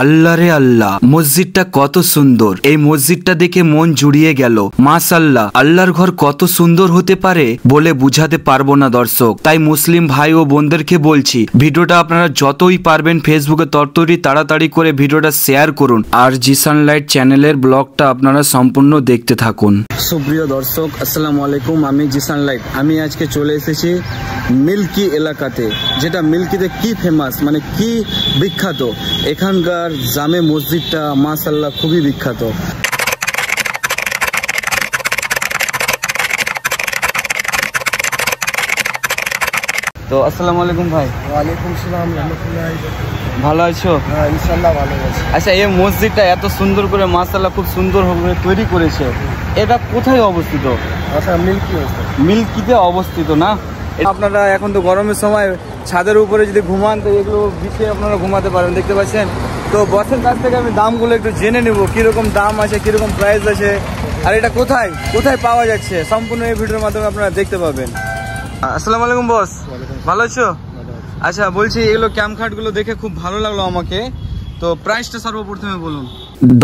আল্লাহ রে আল্লাহ, মসজিদটা কত সুন্দর। এই মসজিদটা দেখে মন জুড়িয়ে গেল। মাশাআল্লাহ, আল্লাহর ঘর কত সুন্দর হতে পারে বলে বুঝাতে পারবো না দর্শক। তাই মুসলিম ভাই ও বোনদেরকে বলছি, ভিডিওটা আপনারা যতই পারবেন ফেসবুকে ততই তাড়াতাড়ি করে ভিডিওটা শেয়ার করুন, আর জিসান লাইট চ্যানেলের ব্লগটা আপনারা সম্পূর্ণ দেখতে থাকুন। সুপ্রিয় দর্শক, আসসালামু আলাইকুম। আমি জিসান লাইট। আমি আজকে চলে এসেছি মিল্কি এলাকাতে, যেটা মিল্কিতে কি ফেমাস, মানে কি বিখ্যাত। এখানকার জামে মসজিদটা মাশাআল্লাহ খুবই বিখ্যাত। তো আসসালামু আলাইকুম ভাই। ওয়ালাইকুম সালাম, ভালো আছো? হ্যাঁ ইনশাআল্লাহ ভালো আছি। আচ্ছা, এই মসজিদটা এত সুন্দর করে মাশাআল্লাহ খুব সুন্দর ভাবে তৈরি করেছে, এটা কোথায় অবস্থিত? আচ্ছা, মিল্কিতে অবস্থিত না? আপনারা এখন তো গরমের সময় ছাদের উপরে যদি ঘুমান তো এগুলো বিছিয়ে আপনারা ঘুমাতে পারেন, দেখতে পাচ্ছেন। তো বসের কাছ থেকে আমি দামগুলো একটু জেনে নেব, কিরকম দাম আছে, কিরকম প্রাইস আছে, আর এটা কোথায় কোথায় পাওয়া যাচ্ছে, সম্পূর্ণ এই ভিডিওর মাধ্যমে আপনারা দেখতে পাবেন। আসসালামু আলাইকুম বস, ভালো আছো? আচ্ছা, বলছি এগুলো ক্যাম্প খাটগুলো দেখে খুব ভালো লাগলো আমাকে, তো প্রাইসটা সর্বপ্রথমে বলুন।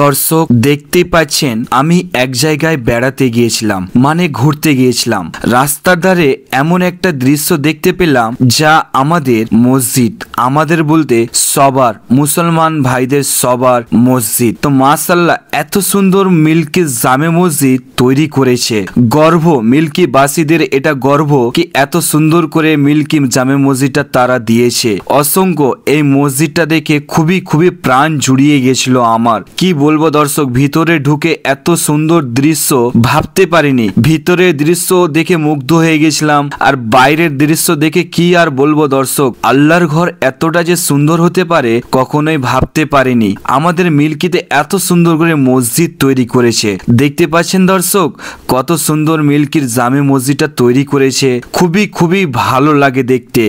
দর্শক দেখতেই পাচ্ছেন, আমি এক জায়গায় বেড়াতে গিয়েছিলাম, মানে ঘুরতে গিয়েছিলাম। রাস্তার ধারে এমন একটা দৃশ্য দেখতে পেলাম যা আমাদের মসজিদ, আমাদের বলতে সবার মুসলমান ভাইদের সবার মসজিদ। তো মাশাআল্লাহ, এত সুন্দর মিল্কি জামে মসজিদ তৈরি করেছে। গর্ব মিল্কি বাসীদের, এটা গর্ব কি এত সুন্দর করে মিল্কি জামে মসজিদটা তারা দিয়েছে। অসংখ্য এই মসজিদটা দেখে খুবই খুবই প্রাণ জুড়িয়ে গেছিল আমার। কি বলবো দর্শক, ভিতরে ঢুকে এত সুন্দর দৃশ্য ভাবতে পারিনি। ভিতরের দৃশ্য দেখে মুগ্ধ হয়ে গেছিলাম, আর বাইরের দৃশ্য দেখে কি আর বলবো দর্শক, আল্লাহর ঘর এতটা যে সুন্দর হতে পারে কখনোই ভাবতে পারিনি। আমাদের মিল্কিতে এত সুন্দর করে মসজিদ তৈরি করেছে, দেখতে পাচ্ছেন দর্শক কত সুন্দর মিল্কির জামে মসজিদটা তৈরি করেছে। খুবই খুবই ভালো লাগে দেখতে।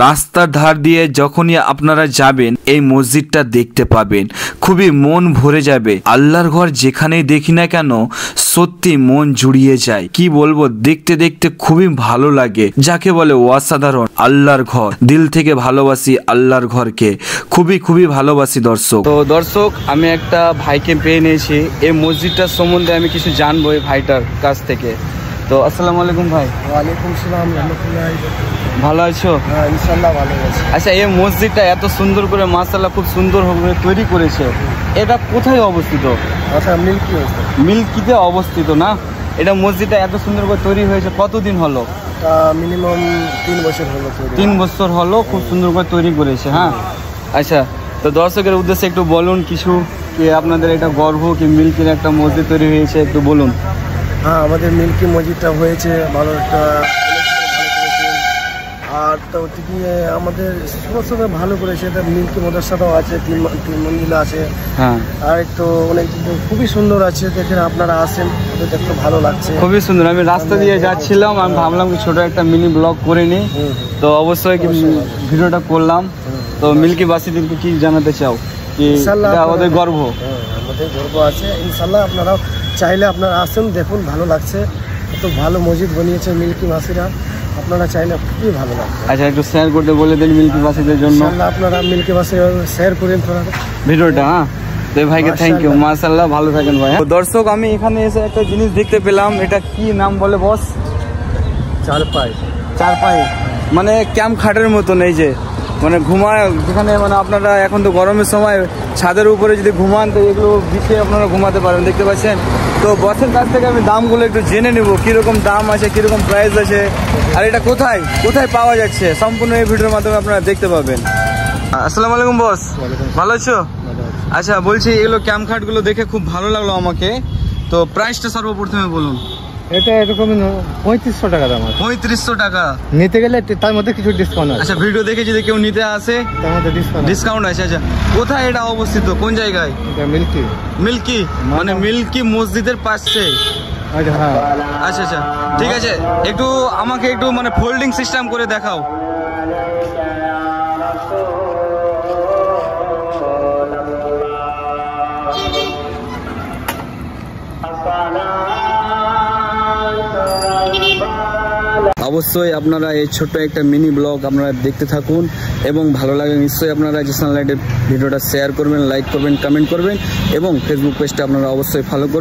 রাস্তার ধার দিয়ে যখনই আপনারা যাবেন এই মসজিদটা দেখতে পাবেন, খুবই মন ভরে যাবে। আল্লাহর ঘর যেখানেই দেখি না কেন সত্যি মন জুড়িয়ে যায়। কি বলবো, দেখতে দেখতে খুবই ভালো লাগে, যাকে বলে অসাধারণ আল্লাহর ঘর। দিল থেকে ভালোবাসি আল্লাহর ঘরকে, খুবই খুবই ভালোবাসি দর্শক। তো দর্শক, আমি একটা ভাইকে পেয়ে নিয়েছি, এই মসজিদটার সম্বন্ধে আমি কিছু জানবো এই ভাইটার কাছ থেকে। তো আসসালামু আলাইকুম ভাই। ওয়ালাইকুম সালাম, ভালো আছো? হ্যাঁ ইনশাআল্লাহ ভালো আছি। আচ্ছা, এই মসজিদটা এত সুন্দর করে মাশাআল্লাহ খুব সুন্দর ভাবে তৈরি করেছে, এটা কোথায় অবস্থিত? আচ্ছা, মিল্কিতে অবস্থিত না? এটা মসজিদটা এত সুন্দর করে তৈরি হয়েছে কতদিন হলো? মিনিমাম 3 বছর হলো। 3 বছর হলো খুব সুন্দর করে তৈরি করেছে। হ্যাঁ, আচ্ছা, তো দর্শকের উদ্দেশ্যে একটু বলুন কিছু, কি আপনাদের এটা গর্ব কি মিল্কির একটা মসজিদ তৈরি হয়েছে, একটু বলুন। হ্যাঁ, আমাদের মিল্কি মসজিদটা হয়েছে ভালো একটা, আর তো আমাদের সবসময় ভালো করেছে। এটা মিল্কি মাদ্রাসাটাও আছে, 3 মঞ্জিলা আছে। হ্যাঁ, আর একটু অনেক খুবই সুন্দর আছে, দেখেন আপনারা আসেন, দেখতে ভালো লাগছে, খুবই সুন্দর। আমি রাস্তা দিয়ে যাচ্ছিলাম, আমি ভাবলাম ছোট একটা মিনি ব্লগ করে নিই, তো অবশ্যই ভিডিওটা করলাম। তো মিল্কি বাসীদেরকে কি জানাতে চাও, কি আমাদের গর্ব? আমাদের গর্ব আছে ইনশাল্লাহ। আপনারাও চাইলে আপনারা আসুন, দেখুন, ভালো লাগছে। এত ভালো মসজিদ বানিয়েছে মিল্কি বাসীরা, আপনারা চাইলে খুবই ভালো লাগবে। আচ্ছা, একটু শেয়ার করতে বলে দেন মিল্কি বাসীদের জন্য। আপনারা মিল্কি বাসী শেয়ার করেন থোড়া ভিডিওটা। হ্যাঁ, তো ভাইকে থ্যাংক ইউ, মাশাআল্লাহ, ভালো থাকেন ভাই। দর্শক, আমি এখানে এসে একটা জিনিস দেখতে পেলাম, এটা কি নাম বলে বস? চারপাই, মানে ক্যাম্প খাটের মতন। এই যে মানে ঘুমায় যেখানে, মানে আপনারা এখন তো গরমের সময় ছাদের উপরে যদি ঘুমান তো এগুলো বিছিয়ে আপনারা ঘুমাতে পারেন, দেখতে পাচ্ছেন। তো বসের কাছ থেকে আমি দামগুলো একটু জেনে নেব, কিরকম দাম আছে, কিরকম প্রাইস আছে, আর এটা কোথায় কোথায় পাওয়া যাচ্ছে, সম্পূর্ণ এই ভিডিওর মাধ্যমে আপনারা দেখতে পাবেন। আসসালামু আলাইকুম বস, ভালো আছো? আচ্ছা, বলছি এগুলো ক্যাম্প খাটগুলো দেখে খুব ভালো লাগলো আমাকে, তো প্রাইসটা সর্বপ্রথমে বলুন। এটা এরকম 3500 টাকা দাম আছে। 3500 টাকা নিতে গেলে তার মধ্যে কিছু ডিসকাউন্ট আছে। আচ্ছা, ভিডিও দেখে যদি কেউ নিতে আসে তার মধ্যে ডিসকাউন্ট আছে। আচ্ছা, কোথায় এটা অবস্থিত, কোন জায়গায়? মিল্কি মানে মিল্কি মসজিদের পাশে। হ্যাঁ, আচ্ছা আচ্ছা, ঠিক আছে, একটু আমাকে একটু মানে ফোল্ডিং সিস্টেম করে দেখাও। অবশ্যই আপনারা এই ছোট্ট একটা মিনি ব্লগ আপনারা দেখতে থাকুন এবং ভালো লাগে নিশ্চয়ই আপনারা জিসান লাইটের ভিডিওটা শেয়ার করবেন, লাইক করবেন, কমেন্ট করবেন এবং ফেসবুক পেজটা আপনারা অবশ্যই ফলো করবেন।